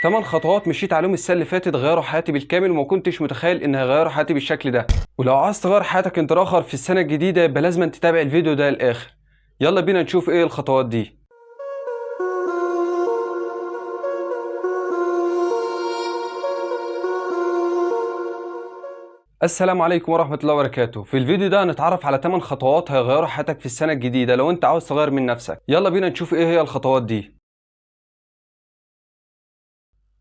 8 خطوات مشيت عليهم السنة اللي فاتت غيروا حياتي بالكامل، وما كنتش متخيل ان هيغيروا حياتي بالشكل ده. ولو عايز تغير حياتك انت الاخر في السنة الجديدة يبقى لازم تتابع الفيديو ده للاخر. يلا بينا نشوف ايه الخطوات دي. السلام عليكم ورحمة الله وبركاته. في الفيديو ده هنتعرف على 8 خطوات هيغيروا حياتك في السنة الجديدة لو انت عاوز تغير من نفسك. يلا بينا نشوف ايه هي الخطوات دي.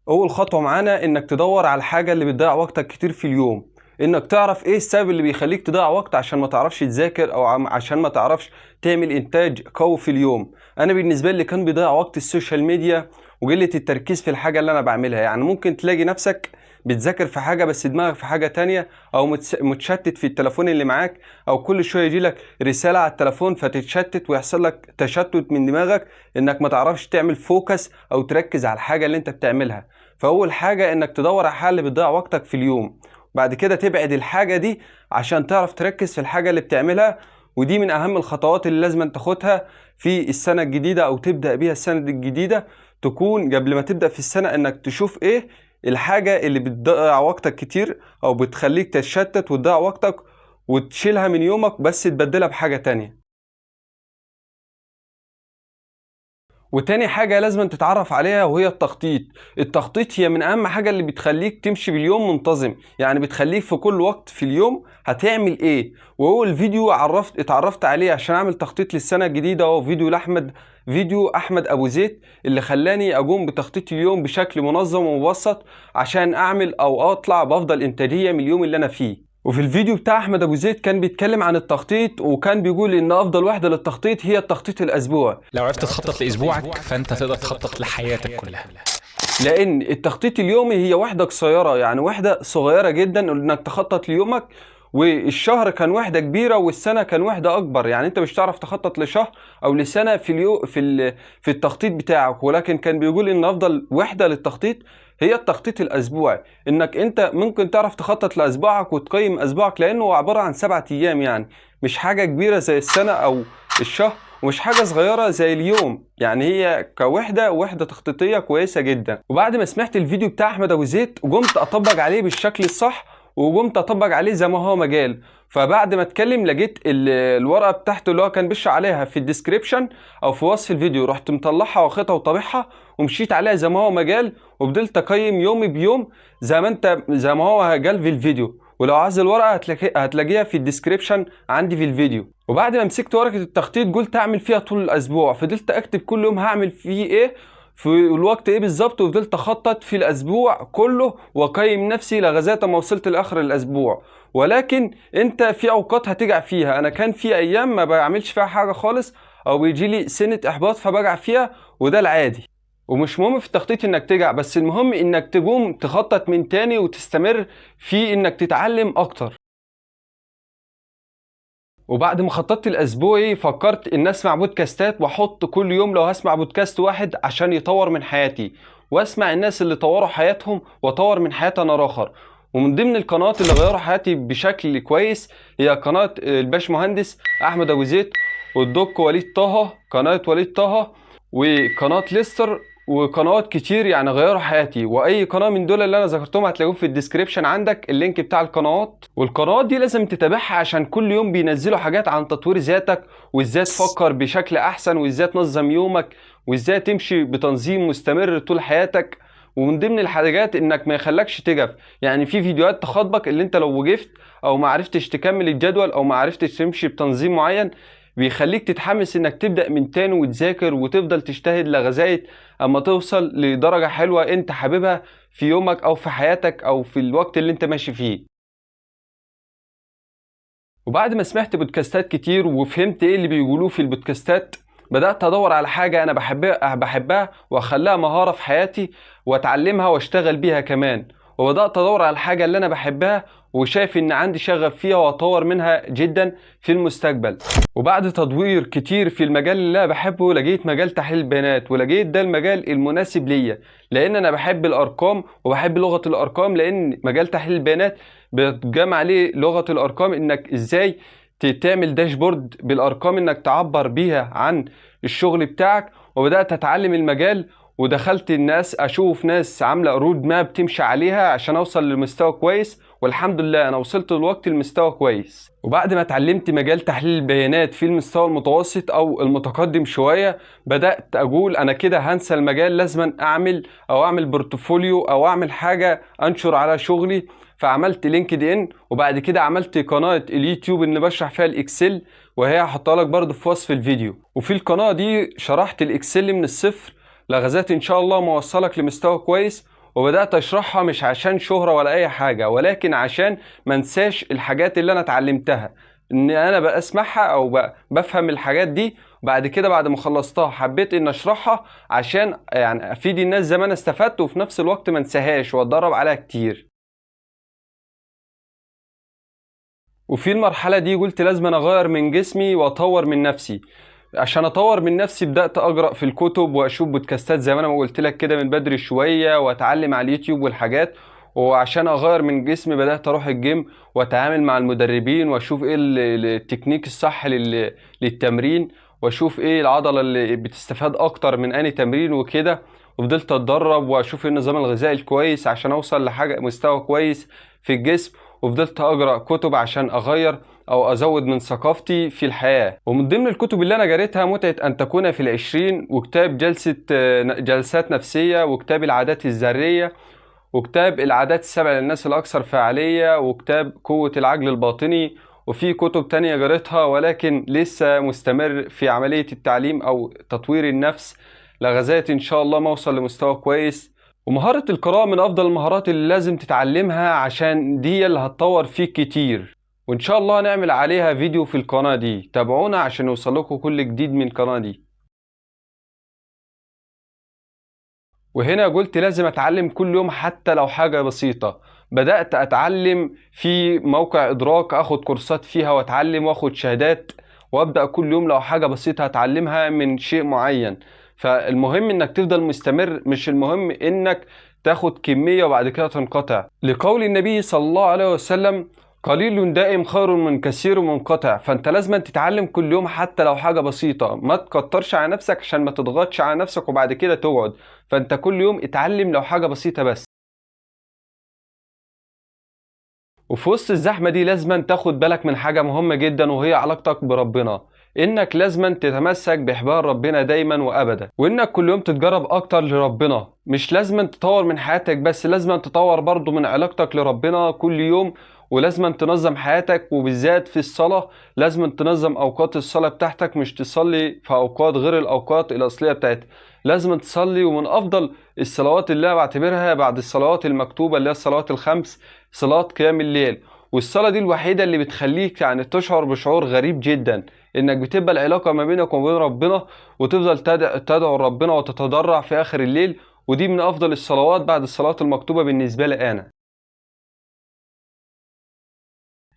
اول خطوة معانا انك تدور على الحاجة اللي بتضيع وقتك كتير في اليوم، انك تعرف ايه السبب اللي بيخليك تضيع وقت عشان ما تعرفش تذاكر او عشان ما تعرفش تعمل انتاج قوي في اليوم. انا بالنسبة لي كان بيضيع وقت السوشيال ميديا وقلة التركيز في الحاجة اللي انا بعملها. يعني ممكن تلاقي نفسك بتذاكر في حاجة بس دماغك في حاجة تانية، او متشتت في التليفون اللي معاك، او كل شوية يجيلك رسالة على التليفون فتتشتت ويحصل لك تشتت من دماغك انك ما تعرفش تعمل فوكس او تركز على الحاجة اللي انت بتعملها. فاول حاجه انك تدور على حل بتضيع وقتك في اليوم، بعد كده تبعد الحاجه دي عشان تعرف تركز في الحاجه اللي بتعملها. ودي من اهم الخطوات اللي لازم تاخدها في السنه الجديده او تبدا بيها السنه الجديده. تكون قبل ما تبدا في السنه انك تشوف ايه الحاجه اللي بتضيع وقتك كتير او بتخليك تتشتت وتضيع وقتك، وتشيلها من يومك بس تبدلها بحاجه تانية. وتاني حاجة لازم تتعرف عليها وهي التخطيط. التخطيط هي من أهم حاجة اللي بتخليك تمشي باليوم منتظم، يعني بتخليك في كل وقت في اليوم هتعمل إيه. وهو الفيديو اتعرفت عليه عشان أعمل تخطيط للسنة الجديدة، هو فيديو أحمد أبو زيد اللي خلاني أقوم بتخطيط اليوم بشكل منظم ومبسط عشان أعمل أو أطلع بأفضل إنتاجية من اليوم اللي أنا فيه. وفي الفيديو بتاع احمد ابو زيد كان بيتكلم عن التخطيط، وكان بيقول ان افضل وحده للتخطيط هي التخطيط الاسبوعي. لو عرفت تخطط لأسبوعك فأنت تقدر تخطط لحياتك كلها. لان التخطيط اليومي هي وحده قصيره، يعني وحده صغيره جدا انك تخطط ليومك، والشهر كان وحده كبيره والسنه كان وحده اكبر. يعني انت مش هتعرف تخطط لشهر او لسنه في التخطيط بتاعك. ولكن كان بيقول ان افضل وحده للتخطيط هي التخطيط الاسبوعي، انك انت ممكن تعرف تخطط لاسبوعك وتقيم اسبوعك، لانه هو عباره عن 7 ايام. يعني مش حاجه كبيره زي السنه او الشهر، ومش حاجة صغيرة زي اليوم. يعني هي وحدة تخطيطية كويسة جدا. وبعد ما سمعت الفيديو بتاع أحمد أبو زيد قمت أطبق عليه بالشكل الصح، وقمت أطبق عليه زي ما هو مجال. فبعد ما اتكلم لقيت الورقة بتاعته اللي هو كان بيشرح عليها في الديسكريبشن أو في وصف الفيديو، رحت مطلعها واخدها وطابعها ومشيت عليها زي ما هو مجال، وفضلت أقيم يومي بيوم زي ما هو قال في الفيديو. ولو عايز الورقة هتلاقيها في الديسكريبشن عندي في الفيديو. وبعد ما مسكت ورقة التخطيط قلت اعمل فيها طول الاسبوع، فضلت اكتب كل يوم هعمل فيه ايه في الوقت ايه بالظبط، وفضلت اخطط في الاسبوع كله واقيم نفسي لغايه ما وصلت لاخر الاسبوع. ولكن انت في اوقات هتقع فيها. انا كان في ايام ما بعملش فيها حاجه خالص او بيجي لي سنه احباط فبقع فيها، وده العادي. ومش مهم في التخطيط انك تقع، بس المهم انك تقوم تخطط من تاني وتستمر في انك تتعلم اكتر. وبعد ما خططت الاسبوعي فكرت ان اسمع بودكاستات، واحط كل يوم لو هسمع بودكاست واحد عشان يطور من حياتي، واسمع الناس اللي طوروا حياتهم واطور من حياتي انا اخر. ومن ضمن القنوات اللي غيروا حياتي بشكل كويس هي قناة الباشمهندس احمد ابو زيد، والدك وليد طه، قناة وليد طه، وقناة ليستر، وقنوات كتير يعني غيروا حياتي. واي قناه من دول اللي انا ذكرتهم هتلاقوه في الديسكريبشن عندك اللينك بتاع القنوات. والقنوات دي لازم تتابعها عشان كل يوم بينزلوا حاجات عن تطوير ذاتك، وازاي تفكر بشكل احسن، وازاي تنظم يومك، وازاي تمشي بتنظيم مستمر طول حياتك. ومن ضمن الحاجات انك ما يخلكش تقف، يعني في فيديوهات تخاطبك اللي انت لو وقفت او ما عرفتش تكمل الجدول او ما عرفتش تمشي بتنظيم معين بيخليك تتحمس انك تبدأ من تاني وتذاكر وتفضل تجتهد لغاية اما توصل لدرجة حلوة انت حاببها في يومك او في حياتك او في الوقت اللي انت ماشي فيه. وبعد ما سمعت بودكاستات كتير وفهمت ايه اللي بيقولوه في البودكاستات، بدأت ادور على حاجة انا بحبها واخليها مهارة في حياتي واتعلمها واشتغل بيها كمان. وبدأت ادور على الحاجة اللي انا بحبها وشايف ان عندي شغف فيها واطور منها جدا في المستقبل. وبعد تدوير كتير في المجال اللي انا بحبه لقيت مجال تحليل البيانات، ولقيت ده المجال المناسب ليا، لان انا بحب الارقام وبحب لغة الارقام. لان مجال تحليل البيانات بتجمع عليه لغة الارقام، انك ازاي تعمل داشبورد بالارقام انك تعبر بيها عن الشغل بتاعك. وبدأت اتعلم المجال ودخلت الناس اشوف ناس عامله رود ماب تمشي عليها عشان اوصل لمستوى كويس، والحمد لله انا وصلت دلوقتي لمستوى كويس. وبعد ما اتعلمت مجال تحليل البيانات في المستوى المتوسط او المتقدم شويه، بدات اقول انا كده هنسى المجال، لازم اعمل بورتفوليو او اعمل حاجه انشر على شغلي. فعملت لينكد ان، وبعد كده عملت قناه اليوتيوب اللي بشرح فيها الاكسل، وهي هحطها لك برضه في وصف الفيديو. وفي القناه دي شرحت الاكسل من الصفر لغاية ان شاء الله ما اوصلك لمستوى كويس. وبدأت اشرحها مش عشان شهرة ولا اي حاجة، ولكن عشان ما انساش الحاجات اللي انا اتعلمتها، ان انا بقى اسمعها او بقى بفهم الحاجات دي. وبعد كده بعد ما خلصتها حبيت ان اشرحها عشان يعني افيد الناس زي ما انا استفدت، وفي نفس الوقت ما انساهاش واتدرب عليها كتير. وفي المرحلة دي قلت لازم أنا اغير من جسمي واطور من نفسي. عشان اطور من نفسي بدأت اقرأ في الكتب واشوف بودكاستات زي ما انا ما قلت لك كده من بدري شوية، واتعلم على اليوتيوب والحاجات. وعشان اغير من جسمي بدأت اروح الجيم واتعامل مع المدربين واشوف ايه التكنيك الصح للتمرين، واشوف ايه العضلة اللي بتستفاد اكتر من اني تمرين وكده. وفضلت اتدرب واشوف ايه النظام الغذائي الكويس عشان اوصل لحاجة مستوى كويس في الجسم. وفضلت اقرأ كتب عشان اغير او ازود من ثقافتي في الحياة. ومن ضمن الكتب اللي انا قريتها متعة ان تكون في العشرين، وكتاب جلسات نفسية، وكتاب العادات الذرية، وكتاب العادات السبع للناس الاكثر فعالية، وكتاب قوة العقل الباطني. وفي كتب تانية قريتها ولكن لسه مستمر في عملية التعليم او تطوير النفس لغاية ان شاء الله ما اوصل لمستوى كويس. ومهارة القراءة من افضل المهارات اللي لازم تتعلمها عشان دي اللي هتطور فيك كتير. وان شاء الله نعمل عليها فيديو في القناة دي، تابعونا عشان يوصلكوا كل جديد من القناة دي. وهنا قلت لازم اتعلم كل يوم حتى لو حاجة بسيطة. بدأت اتعلم في موقع ادراك، اخد كورسات فيها واتعلم واخد شهادات، وابدأ كل يوم لو حاجة بسيطة اتعلمها من شيء معين. فالمهم انك تفضل مستمر، مش المهم انك تاخد كمية وبعد كده تنقطع. لقول النبي صلى الله عليه وسلم قليل دائم خير من كثير منقطع. فانت لازم تتعلم كل يوم حتى لو حاجة بسيطة، ما تكترش على نفسك عشان ما تضغطش على نفسك وبعد كده تقعد. فانت كل يوم اتعلم لو حاجة بسيطة بس. وفي وسط الزحمة دي لازم تاخد بالك من حاجة مهمة جدا، وهي علاقتك بربنا. انك لازم تتمسك بحبال ربنا دايما وابدا، وانك كل يوم تتجرب اكتر لربنا. مش لازم تطور من حياتك بس، لازم تطور برضو من علاقتك لربنا كل يوم. ولازم تنظم حياتك، وبالذات في الصلاة لازم تنظم اوقات الصلاة بتاعتك، مش تصلي في اوقات غير الاوقات الاصلية بتاعتك. لازم تصلي، ومن افضل الصلوات اللي انا بعتبرها بعد الصلوات المكتوبة اللي هي الصلوات الخمس، صلاة قيام الليل. والصلاة دي الوحيدة اللي بتخليك يعني تشعر بشعور غريب جدا، انك بتبقى العلاقة ما بينك وما بين ربنا، وتفضل تدعو ربنا وتتضرع في اخر الليل. ودي من افضل الصلوات بعد الصلاة المكتوبة بالنسبة لي انا.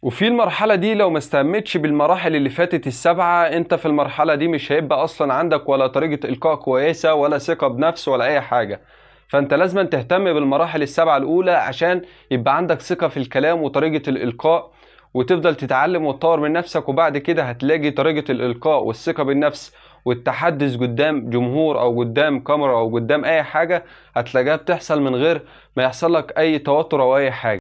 وفي المرحلة دي لو ما استهمتش بالمراحل اللي فاتت السبعة، انت في المرحلة دي مش هيبقى اصلا عندك ولا طريقة القاء كويسة ولا ثقة بنفس ولا اي حاجة. فانت لازم تهتم بالمراحل السبعة الاولى عشان يبقى عندك ثقة في الكلام وطريقة الالقاء، وتفضل تتعلم وتطور من نفسك. وبعد كده هتلاقي طريقة الالقاء والثقة بالنفس والتحدث قدام جمهور او قدام كاميرا او قدام اي حاجة، هتلاقيها بتحصل من غير ما يحصل لك اي توتر او اي حاجة.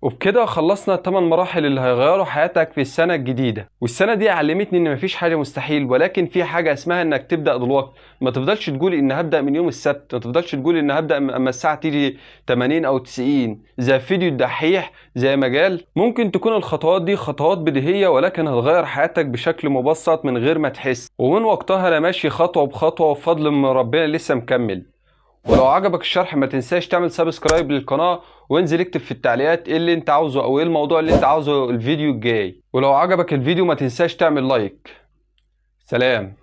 وبكده خلصنا الثمان مراحل اللي هيغيروا حياتك في السنة الجديدة. والسنة دي علمتني ان مفيش حاجة مستحيل، ولكن في حاجة اسمها انك تبدأ دلوقتي. ما تفضلش تقول ان هبدأ من يوم السبت، ما تفضلش تقول ان هبدأ اما الساعة تيجي 80 او 90 زي فيديو الدحيح زي ما قال. ممكن تكون الخطوات دي خطوات بديهية، ولكن هتغير حياتك بشكل مبسط من غير ما تحس. ومن وقتها انا ماشي خطوة بخطوة وبفضل من ربنا لسه مكمل. ولو عجبك الشرح ما تنساش تعمل سبسكرايب للقناة، وانزل اكتب في التعليقات ايه اللي انت عاوزه او ايه الموضوع اللي انت عاوزه الفيديو الجاي. ولو عجبك الفيديو ما تنساش تعمل لايك. سلام.